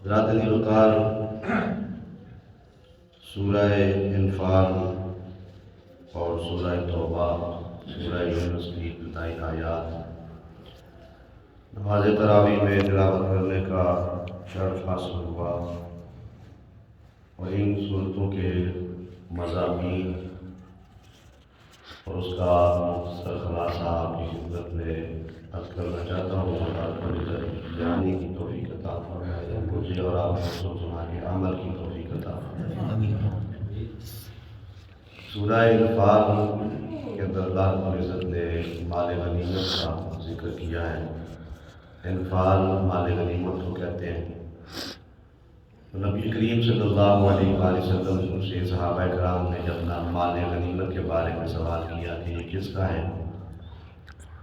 برادری الوقار سورہ انفال اور سورہ توبہ سورہ یونس کی ابتدائی آیات نماز تراویح میں تلاوت کرنے کا شرف حاصل ہوا اور ان صورتوں کے مضامین اور اس کا مختصر خلاصہ آپ کی خدمت میں عرض کرنا چاہتا ہوں۔ اللہ پر جاننے کی توفیق عطا فرمائے مجھے اور آپ کو سنا کے عمل کی توفیق عطا فرمائے۔ سورہ انفال کے اندر اللہ رب العزت نے مال غنیمت کا ذکر کیا ہے۔ انفال مال غنیمت کو کہتے ہیں۔ نبی کریم صلی اللہ علیہ وآلہ وسلم سے صحابہ کرام نے جب مال غنیمت کے بارے میں سوال کیا کہ یہ کس کا ہے،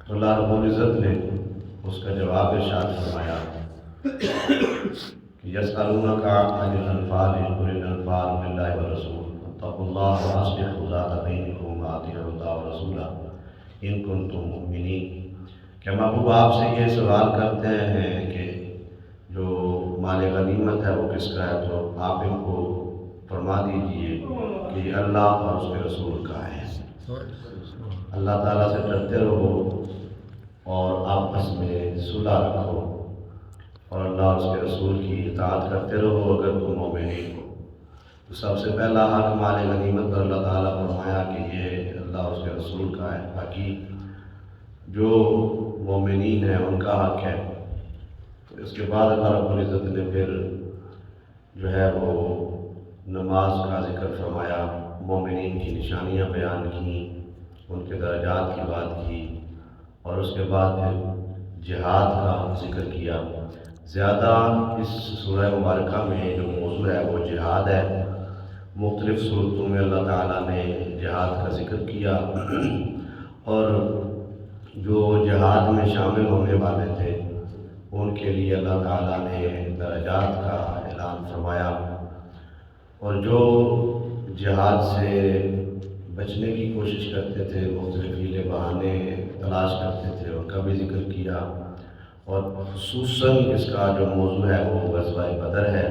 تو اللہ رب العزت نے اس کا جواب ارشاد فرمایا کہ یسألونک عن الانفال قل الانفال للہ والرسول فاتقوا اللہ واصلحوا ذات بینکم واطیعوا اللہ ورسولہ ان کنتم مؤمنین۔ کہ محبوب آپ سے یہ سوال کرتے ہیں کہ جو مال غنیمت ہے وہ کس کا ہے، تو آپ ان کو فرما دیجئے کہ یہ اللہ اور اس کے رسول کا ہے۔ اللہ تعالیٰ سے ڈرتے رہو اور آپس میں صلح رکھو اور اللہ اور اس کے رسول کی اطاعت کرتے رہو اگر تم مومنین ہو۔ تو سب سے پہلا حق مال غنیمت پر اللہ تعالیٰ فرمایا کہ یہ اللہ اور اس کے رسول کا ہے، باقی جو مومنین ہیں ان کا حق ہے۔ تو اس کے بعد اللہ رب العزت نے پھر جو ہے وہ نماز کا ذکر فرمایا، مومنین کی نشانیاں بیان کی، ان کے درجات کی بات کی، اور اس کے بعد پھر جہاد کا ذکر کیا۔ زیادہ اس سورہ مبارکہ میں جو موضوع ہے وہ جہاد ہے۔ مختلف صورتوں میں اللہ تعالیٰ نے جہاد کا ذکر کیا اور جو جہاد میں شامل ہونے والے تھے ان کے لیے اللہ تعالیٰ نے درجات کا اعلان فرمایا، اور جو جہاد سے بچنے کی کوشش کرتے تھے، مختلف ہیلے بہانے تلاش کرتے تھے، ان کا بھی ذکر کیا۔ اور خصوصاً اس کا جو موضوع ہے وہ غزوہ بدر ہے۔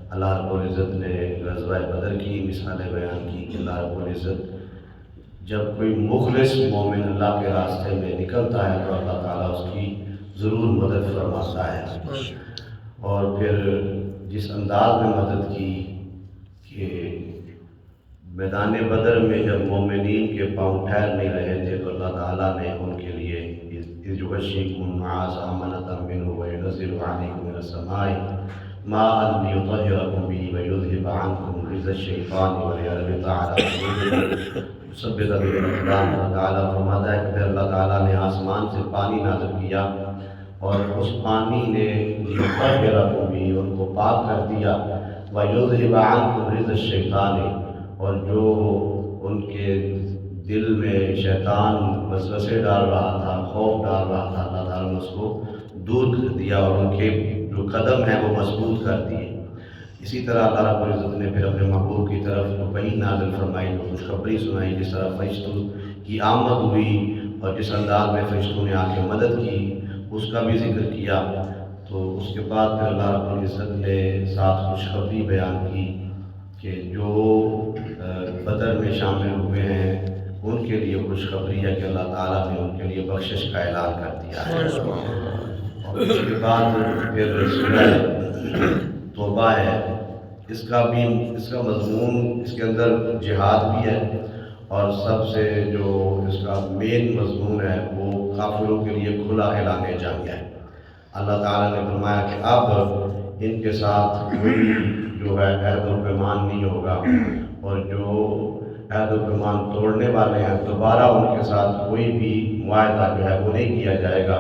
اللہ رب العزت نے غزوہ بدر کی مثالیں بیان کی کہ اللہ رب العزت جب کوئی مخلص مومن اللہ کے راستے میں نکلتا ہے تو اللہ تعالیٰ اس کی ضرور مدد فرماتا ہے، اور پھر جس انداز میں مدد کی کہ میدان بدر میں جب مومنین کے پاؤں ٹھہر نہیں رہے تھے تو اللہ تعالیٰ نے ان کے لیے اذ یغشیکم النعاس امنۃ منہ وینزل علیکم من السماء ماء لیطہرکم بہ ویذھب عنکم رجز الشیطان ولیربط علی قلوبکم یثبت بہ الاقدام۔ اللہ تعالیٰ فرماتا ہے کہ پھر اللہ تعالیٰ نے آسمان سے پانی نازل کیا اور اس پانی نے لیطہرکم بہ ان کو پاک کر دیا، ویذھب عنکم رجز الشیطان اور جو ان کے دل میں شیطان وسوسے ڈال رہا تھا، خوف ڈال رہا تھا، اللہ تعالیٰ نے اس کو دور کر دیا اور ان کے جو قدم ہیں وہ مضبوط کر دیے۔ اسی طرح اللہ رب العزت نے پھر اپنے محبوب کی طرف وحی نازل فرمائی، جو خوشخبری سنائی، جس طرح فرشتوں کی آمد ہوئی اور جس انداز میں فرشتوں نے آ کے مدد کی اس کا بھی ذکر کیا۔ تو اس کے بعد پھر اللہ رب العزت نے ساتھ خوشخبری بیان کی کہ جو بدر میں شامل ہوئے ہیں ان کے لیے خوشخبری ہے کہ اللہ تعالیٰ نے ان کے لیے بخشش کا اعلان کر دیا ہے۔ اور اس کے بعد پھر سورہ توبہ ہے، اس کا مضمون، اس کے اندر جہاد بھی ہے، اور سب سے جو اس کا مین مضمون ہے وہ کافروں کے لیے کھلا اعلان جنگ ہے۔ اللہ تعالیٰ نے فرمایا کہ اب ان کے ساتھ کوئی جو ہے عہد و پیمان نہیں ہوگا، اور جو عہد و پیمان توڑنے والے ہیں دوبارہ ان کے ساتھ کوئی بھی معاہدہ جو ہے وہ نہیں کیا جائے گا،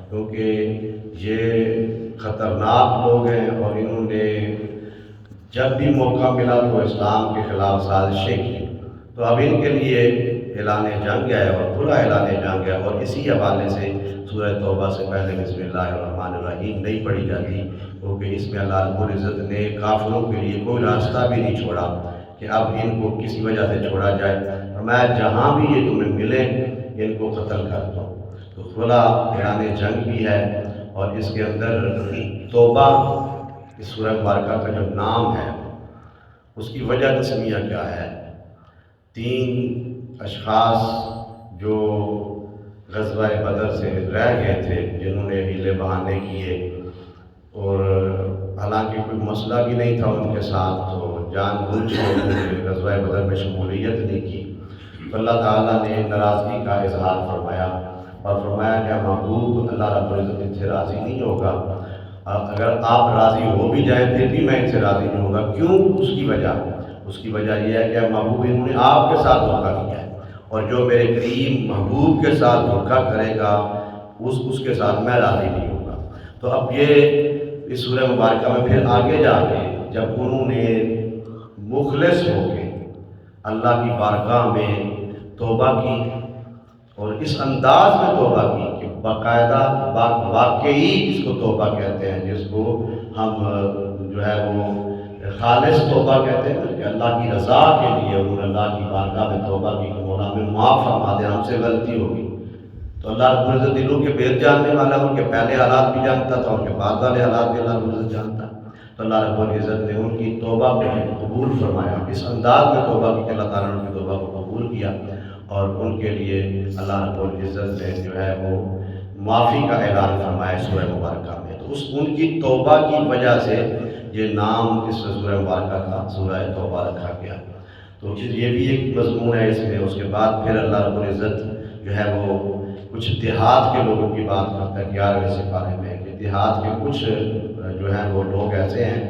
کیونکہ یہ خطرناک لوگ ہیں اور انہوں نے جب بھی موقع ملا تو اسلام کے خلاف سازشیں کی۔ تو اب ان کے لیے اعلان جنگ ہے اور کھلا اعلان جنگ ہے، اور اسی حوالے سے سورہ توبہ سے پہلے بسم اللہ الرحمن الرحیم نہیں پڑھی جاتی، کیونکہ اس میں اللہ رب العزت نے کافروں کے لیے کوئی راستہ بھی نہیں چھوڑا کہ اب ان کو کسی وجہ سے چھوڑا جائے، اور میں جہاں بھی یہ تمہیں ملیں ان کو قتل کر دو۔ تو کھلا اعلان جنگ بھی ہے، اور اس کے اندر توبہ اس سورہ مبارکہ کا جو نام ہے اس کی وجہ تسمیہ کیا ہے؟ 3 اشخاص جو غزوہ بدر سے رہ گئے تھے، جنہوں نے ہیلے بہانے کیے اور حالانکہ کوئی مسئلہ بھی نہیں تھا ان کے ساتھ، تو جان بوجھ کے انہوں نے غزوہ بدر میں شمولیت نہیں کی، تو اللہ تعالیٰ نے ناراضگی کا اظہار فرمایا اور فرمایا کہ محبوب اللہ رب العزت ان سے راضی نہیں ہوگا، اگر آپ راضی ہو بھی جائیں پھر بھی میں ان سے راضی نہیں ہوگا۔ کیوں؟ اس کی وجہ یہ ہے کہ محبوب انہوں نے آپ کے ساتھ دھوکہ کیا ہے، اور جو میرے کریم محبوب کے ساتھ دھوکہ کرے گا اس کے ساتھ میں راضی نہیں ہوگا۔ تو اب یہ اس سورہ مبارکہ میں پھر آگے جا کے جب انہوں نے مخلص ہو کے اللہ کی بارگاہ میں توبہ کی اور اس انداز میں توبہ کی کہ باقاعدہ واقعی جس کو توبہ کہتے ہیں، جس کو ہم جو ہے وہ خالص توبہ کہتے ہیں کہ اللہ کی رضا کے لیے انہوں نے اللہ کی بارگاہ میں توبہ کی کہ مولا ہمیں معاف فرما دے، ہم سے غلطی ہوگی۔ تو اللہ رب العزت دلوں کے بھید جاننے والا، ان کے پہلے حالات بھی جانتا تھا، ان کے بعد والے حالات بھی اللہ رب العزت جانتا۔ تو اللہ رب العزت نے ان کی توبہ کو قبول فرمایا، اس انداز میں توبہ کی کہ اللہ تعالیٰ نے ان کی توبہ کو قبول کیا، اور ان کے لیے اللہ رب العزت نے جو ہے وہ معافی کا اعلان فرمایا سورہ مبارکہ میں۔ تو ان کی توبہ کی وجہ سے یہ نام اس سورہ مبارکہ کا سورہ توبہ رکھا گیا۔ تو یہ بھی ایک مضمون ہے اس میں۔ اس کے بعد پھر اللہ رب العزت جو ہے وہ کچھ دیہات کے لوگوں کی بات کرتا ہے 11ویں سپارے میں، کہ دیہات کے کچھ جو ہیں وہ لوگ ایسے ہیں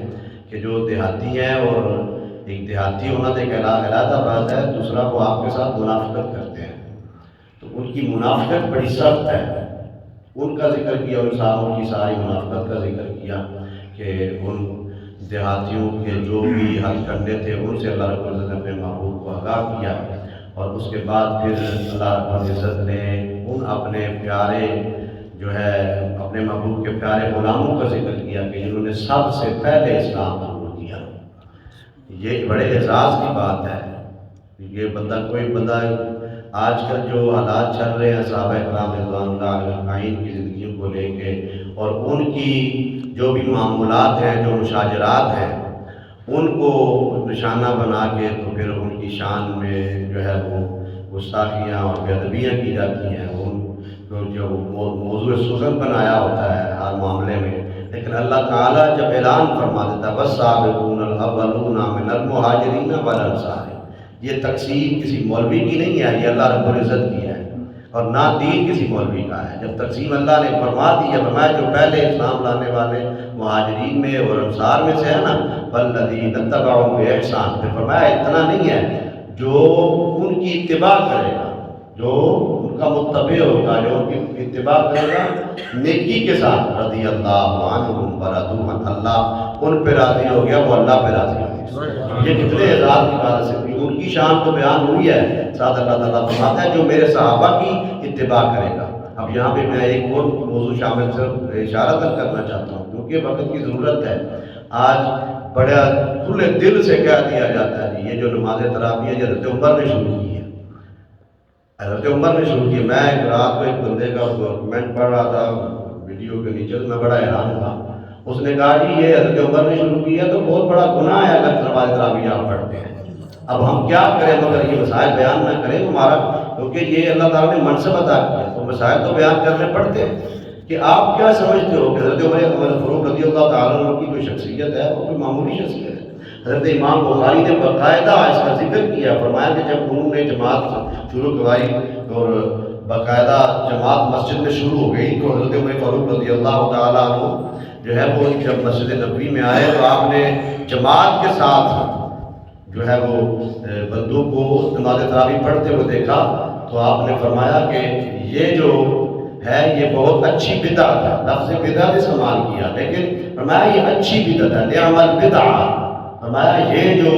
کہ جو دیہاتی ہیں، اور ایک دیہاتی ہونا تو ایک علیحدہ بات ہے، دوسرا وہ آپ کے ساتھ منافقت کرتے ہیں، تو ان کی منافقت بڑی سخت ہے۔ ان کا ذکر کیا، ان کی ساری منافقت کا ذکر کیا کہ ان دیہاتیوں کے جو بھی ہتھ کنڈے تھے ان سے اللہ رب العزت نے اپنے محبوب کو آگاہ کیا، اور اس کے بعد پھر اللہ رب العزت نے ان اپنے پیارے جو ہے اپنے محبوب کے پیارے غلاموں کا ذکر کیا کہ جنہوں نے سب سے پہلے اسلام قبول کیا۔ یہ بڑے اعزاز کی بات ہے۔ یہ کوئی بندہ آج کل جو حالات چل رہے ہیں صحابہ کرام رضوان اللہ اجمعین کی زندگیوں کو لے کے، اور ان کی جو بھی معمولات ہیں، جو مشاجرات ہیں، ان کو نشانہ بنا کے تو پھر ان کی شان میں جو ہے وہ گستاخیاں اور بے ادبیاں کی جاتی ہیں، ان کو جو موضوع سخن بنایا ہوتا ہے ہر معاملے میں۔ لیکن اللہ تعالیٰ جب اعلان فرما دیتا ہے وَالسَّابِقُونَ الْأَوَّلُونَ مِنَ الْمُهَاجِرِينَ وَالْأَنصَارِ، یہ تقسیم کسی مولوی کی نہیں ہے، یہ اللہ رب العزت کی ہے، اور نہ دین کسی مولوی کا ہے۔ جب تقسیم اللہ نے فرما دی ہے، فرمایا جو پہلے اسلام لانے والے مہاجرین میں اور انصار میں سے ہے نا، وَالَّذِينَ اتَّبَعُوهُم بِإِحْسَانٍ، پھر فرمایا اتنا نہیں ہے، جو ان کی اتباع کرے گا، جو ان کا متبع ہوگا، جو ان کی اتباع کرے گا نیکی کے ساتھ، رضی اللہ عنہم ورضوا عنہ، اللہ ان پہ راضی ہو گیا، وہ اللہ پہ راضی ہو گیا۔ یہ کتنے اعزاز کی بات ہے، ان کی شان تو بیان ہوئی ہے، ساتھ اللہ تعالیٰ فرماتا ہے جو میرے صحابہ کی اتباع کرے گا۔ اب یہاں پہ میں ایک اور موضوع شامل صرف اشارہ کرنا چاہتا ہوں کیونکہ وقت کی ضرورت ہے۔ آج بڑا کھلے دل سے کہہ دیا جاتا ہے یہ جو نماز تراویح ہے حضرت عمر نے شروع کی ہے، حضرت عمر نے شروع کی۔ میں ایک رات کو ایک بندے کا کمنٹ پڑھ رہا تھا ویڈیو کے نیچے، میں بڑا حیران ہوا۔ اس نے کہا جی یہ حضرت عمر نے شروع کی ہے تو بہت بڑا گناہ ہے اگر نماز تراویح آپ پڑھتے ہیں۔ اب ہم کیا کریں مگر یہ مسائل بیان نہ کریں ہمارا، کیونکہ یہ اللہ تعالیٰ نے منصب عطا کیا تو مسائل تو بیان کرنے پڑتے ہیں کہ آپ کیا سمجھتے ہو کہ حضرت عمر فاروق رضی اللہ تعالیٰ عنہ کی جو شخصیت ہے وہ کوئی معمولی شخصیت ہے۔ حضرت امام بخاری نے باقاعدہ اس کا ذکر کیا، فرمایا کہ جب انہوں نے جماعت شروع کروائی اور باقاعدہ جماعت مسجد میں شروع ہو گئی تو حضرت عمر فاروق رضی اللہ تعالیٰ عنہ جو ہے وہ جب مسجد نبوی میں آئے تو آپ نے جماعت کے ساتھ جو ہے وہ بندوں کو نماز تراویح پڑھتے ہوئے دیکھا تو آپ نے فرمایا کہ یہ جو ہے یہ بہت اچھی بدعت ہے، لفظ بدعت استعمال کیا، لیکن فرمایا یہ اچھی بدعت ہے، نعم البدع، فرمایا یہ جو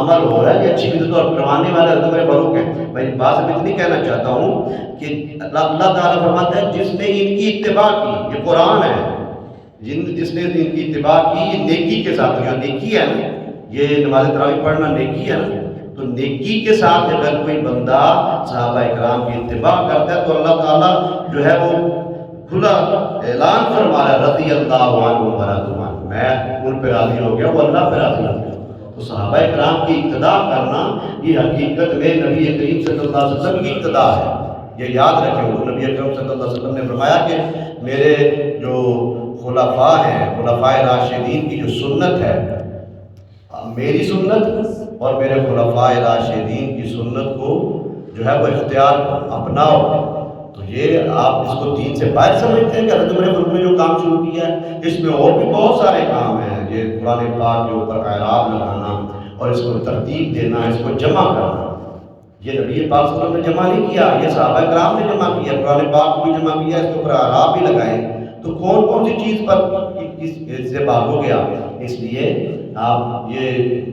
عمل ہو رہا ہے یہ اچھی بدعت، اور کروانے والے حضرت عمر فاروق ہے۔ میں بات صرف اتنی کہنا چاہتا ہوں کہ اللہ تعالیٰ فرماتا ہے جس نے ان کی اتباع کی، یہ قرآن ہے، جس نے ان کی اتباع کی یہ نیکی کے ساتھ، جو نیکی ہے نا یہ نماز تراویح پڑھنا نیکی ہے نا، تو نیکی کے ساتھ اگر کوئی بندہ صحابہ اکرام کی اتباع کرتا ہے تو اللہ تعالیٰ جو ہے وہ کھلا اعلان فرما رہا ہے رضی اللہ عنہ ورضوا عنہ، میں ان پہ راضی ہو گیا، وہ اللہ پہ راضی ہو گیا۔ تو صحابہ کرام کی اقتداء کرنا یہ حقیقت میں نبی کریم صلی اللہ علیہ وسلم کی اقتداء ہے۔ یہ یاد رکھیں، نبی اکرم صلی اللہ علیہ وسلم نے فرمایا کہ میرے جو خلفاء ہیں، خلفائے راشدین کی جو سنت ہے، میری سنت اور میرے خلفائے راشدین کی سنت کو جو ہے وہ اختیار اپناؤ۔ تو یہ آپ اس کو دین سے باہر سمجھتے ہیں کہ حضرت عمر فاروق نے جو کام شروع کیا ہے، اس میں اور بھی بہت سارے کام ہیں، یہ قرآن پاک کے اوپر اعراب لگانا اور اس کو ترتیب دینا، اس کو جمع کرنا، یہ نبی پاک صلی اللہ علیہ وسلم نے جمع نہیں کیا، یہ صحابہ کرام نے جمع کیا، قرآن پاک کو بھی جمع کیا، اس کے اوپر اعراب بھی لگائے۔ تو کون کون سی چیز پر اس سے بھاگو گیا؟ اس لیے آپ یہ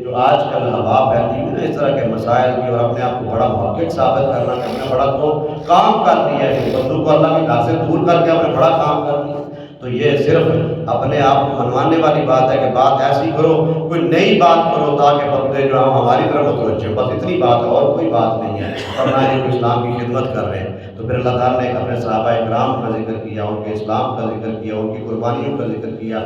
جو آج کل ہوا پھیلتی ہے نا اس طرح کے مسائل کی، اور اپنے آپ کو بڑا محقق ثابت کرنا کہ ہم نے بڑا تو کام کر دیا ہے، بندوں کو اللہ کے گھر سے دور کر کے ہم نے بڑا کام کر دیا، تو یہ صرف اپنے آپ کو منوانے والی بات ہے کہ بات ایسی کرو، کوئی نئی بات کرو تاکہ بندے جو ہماری طرف متوجہ، بس اتنی بات ہے اور کوئی بات نہیں ہے، اور نہ یہ اسلام کی خدمت کر رہے ہیں۔ تو پھر اللہ تعالیٰ نے اپنے صحابہ کرام کا ذکر کیا، ان کے اسلام کا ذکر کیا، ان کی قربانیوں کا ذکر کیا۔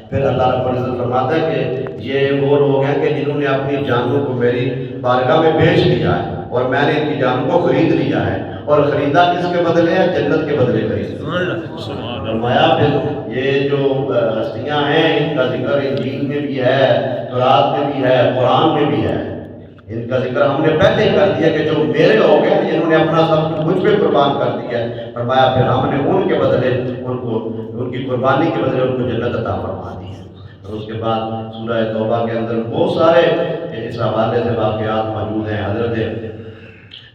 پھر اللہ رب العزت فرماتا ہے کہ یہ وہ لوگ ہیں کہ جنہوں نے اپنی جانوں کو میری بارگاہ میں بیچ دیا ہے، اور میں نے ان کی جانوں کو خرید لیا ہے، اور خریدا کس کے بدلے ہے؟ جنت کے بدلے خرید۔ فرمایا پھر یہ جو ہستیاں ہیں ان کا ذکر انجیل میں بھی ہے، تورات میں بھی ہے، قرآن میں بھی ہے، ان کا ذکر ہم نے پہلے کر دیا کہ جو میرے ہو گئے جنہوں نے اپنا سب کچھ مجھ پہ قربان کر دیا ہے۔ فرمایا پھر ہم نے ان کے بدلے ان کو، ان کی قربانی کے بدلے ان کو جنت عطا فرما دی ہے۔ اور اس کے بعد سورہ توبہ کے اندر بہت سارے اس حوالے سے واقعات موجود ہیں۔ حضرت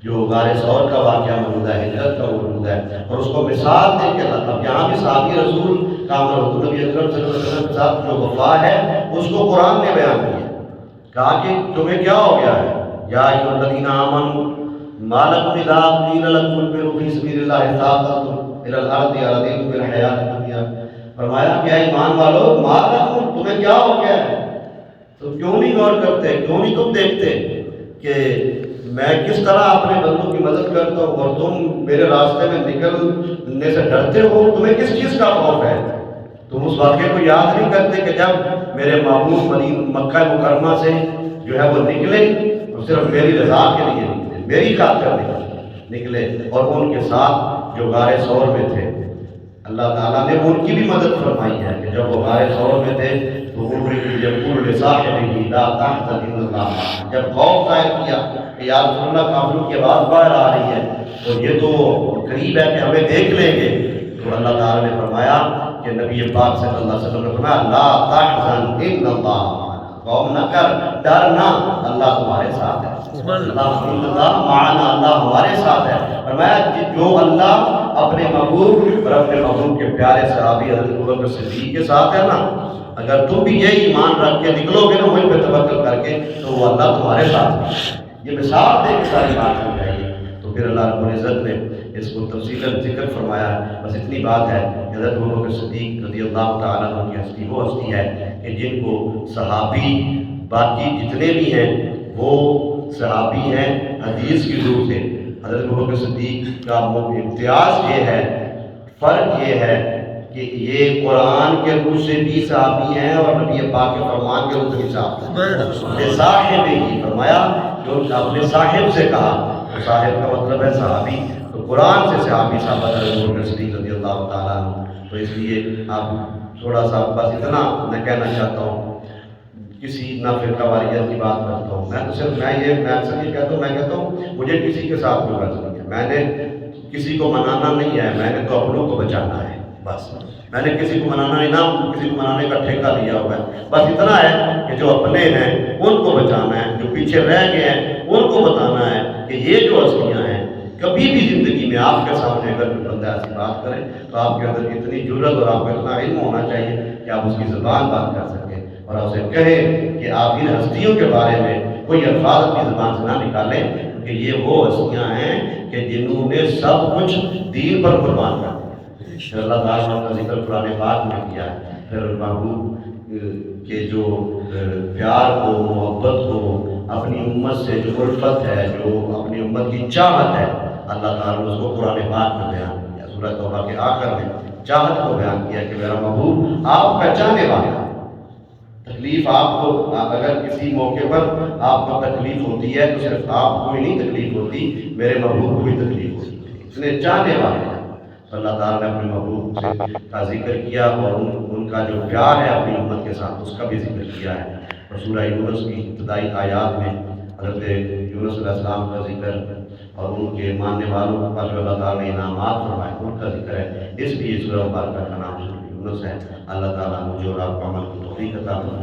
جو غار ثور کا واقعہ موجود ہے، ہجرت کا موجود ہے، اور اس کو مثال دے کے اب یہاں بھی صحابی رسول کا نبی اکرم صلی اللہ علیہ وسلم کے ساتھ جو وفا ہے اس کو قرآن نے بیان کیا، کہا کہ تمہیں کیا ہو گیا ہے؟ یا ایھا الذین آمنوا ما لکم اذا قیل لکم انفروا فی سبیل اللہ اثاقلتم الی الارض ارضیتم بالحیاۃ الدنیا۔ فرمایا کہ ایمان والو، ما لکم، تمہیں کیا ہو گیا ہے؟ تو کیوں نہیں غور کرتے، کیوں نہیں تم دیکھتے کہ میں کس طرح اپنے بندوں کی مدد کرتا ہوں اور تم میرے راستے میں نکلنے سے ڈرتے ہو؟ تمہیں کس چیز کا خوف ہے؟ تم اس واقعے کو یاد نہیں کرتے کہ جب میرے محبوب مکہ مکرمہ سے جو ہے وہ نکلے اور صرف میری رضا کے لیے نکلے، میری خاطر نکلے، اور ان کے ساتھ جو غار ثور میں تھے، اللہ تعالیٰ نے ان کی بھی مدد فرمائی ہے کہ جب وہ غار ثور میں تھے تو یقول لصاحبہ لا تحزن ان اللہ، جب خوف ظاہر کیا کہ یا رسول اللہ کافروں کی آواز باہر آ رہی ہے اور یہ تو قریب ہے کہ ہمیں دیکھ لیں گے، تو اللہ تعالیٰ نے فرمایا کہ نبی پاک صلی اللہ علیہ وسلم نے فرمایا لا تحزن ان اللہ معنا، خوف نہ کر، ڈر نہ، اللہ تمہارے ساتھ ہے، اللہ معنا، اللہ ہمارے ساتھ ہے۔ فرمایا کہ جو اللہ اپنے محبوب اور اپنے محبوب کے پیارے صحابی حضرت ابوبکر صدیق کے ساتھ ہے نا، اگر تم بھی یہ ایمان رکھ کے نکلو گے نا مجھ پہ توکل کر کے، تو وہ اللہ تمہارے ساتھ ہے۔ یہ مثال دے کے ساری بات ہو جائے گی۔ تو پھر اللہ رب العزت نے اس کو تفصیلاً ذکر فرمایا۔ بس اتنی بات ہے کہ حضرت ابوبکر صدیق رضی اللہ تعالیٰ عنہ کی ہستی وہ ہستی ہے کہ جن کو صحابی باقی جتنے بھی ہیں وہ صحابی ہیں حدیث کی روح سے۔ حضرت ابوبکر صدیق کا امتیاز یہ ہے، فرق یہ ہے کہ یہ قرآن کے روح سے بھی صحابی ہیں اور نبی پاک کے فرمان کے روح سے بھی صحابی ہیں۔ صاحب ہی فرمایا جو اپنے صاحب سے کہا، تو صاحب کا مطلب ہے صحابی، تو قرآن سے صحابی صحابہ ابوبکر صدیق رضی اللہ تعالیٰ عنہ۔ تو اس لیے آپ تھوڑا سا بس اتنا میں کہنا چاہتا ہوں، کسی نہ فرقہ واریت کی بات کرتا ہوں، میں تو صرف میں اکثر یہ کہتا ہوں، میں کہتا ہوں مجھے کسی کے ساتھ کوئی غرض نہیں ہے، میں نے کسی کو منانا نہیں ہے، میں نے تو اپنوں کو بچانا ہے، بس میں نے کسی کو منانا نہیں، نہ کسی کو منانے کا ٹھیکہ لیا ہوا ہے، بس اتنا ہے کہ جو اپنے ہیں ان کو بچانا ہے، جو پیچھے رہ گئے ہیں ان کو بتانا ہے کہ یہ جو ہستیاں ہیں، کبھی بھی زندگی میں آپ کے سامنے اگر کوئی بندہ ایسی بات کرے تو آپ کے اندر اتنی جرت اور آپ کو اتنا علم ہونا چاہیے کہ آپ اس کی زبان بات کر سکیں اور آپ اسے کہیں کہ آپ ان ہستیوں کے بارے میں کوئی الفاظ اپنی زبان سے نہ نکالیں، کہ یہ وہ ہستیاں ہیں کہ جنہوں نے سب کچھ دین پر قربان کر دیا۔ پھر اللہ تعالیٰ کا ذکر قرآن پاک میں کیا ہے، پھر محبوب کے جو پیار کو، محبت کو، اپنی امت سے جو الفت ہے، جو اپنی امت کی چاہت ہے، اللہ تعالیٰ نے اس کو قرآن پاک میں بیان کیا۔ سورہ توبہ کے آخر میں چاہت کو بیان کیا کہ میرا محبوب آپ کا چاہنے والا ہے، تکلیف آپ کو اگر کسی موقع پر آپ کو تکلیف ہوتی ہے تو صرف آپ کو ہی نہیں تکلیف ہوتی، میرے محبوب کو بھی تکلیف ہوتی ہے، اس نے چاہنے والے ہیں۔ اللہ تعالیٰ نے اپنے محبوب سے کا ذکر کیا اور ان کا جو پیار ہے اپنی امت کے ساتھ اس کا بھی ذکر کیا ہے، اور سورہ یونس کی ابتدائی آیات میں حضرت یونس علیہ السلام کا ذکر اور ان کے ماننے والوں پر جو اللہ تعالیٰ نے انعامات فرمائے ان کا ذکر ہے، اس لیے سورہ مبارکہ کا نام سورہ یونس ہے۔ اللہ تعالیٰ مجھے اور آپ کو عمل کی توفیق عطا فرمائے۔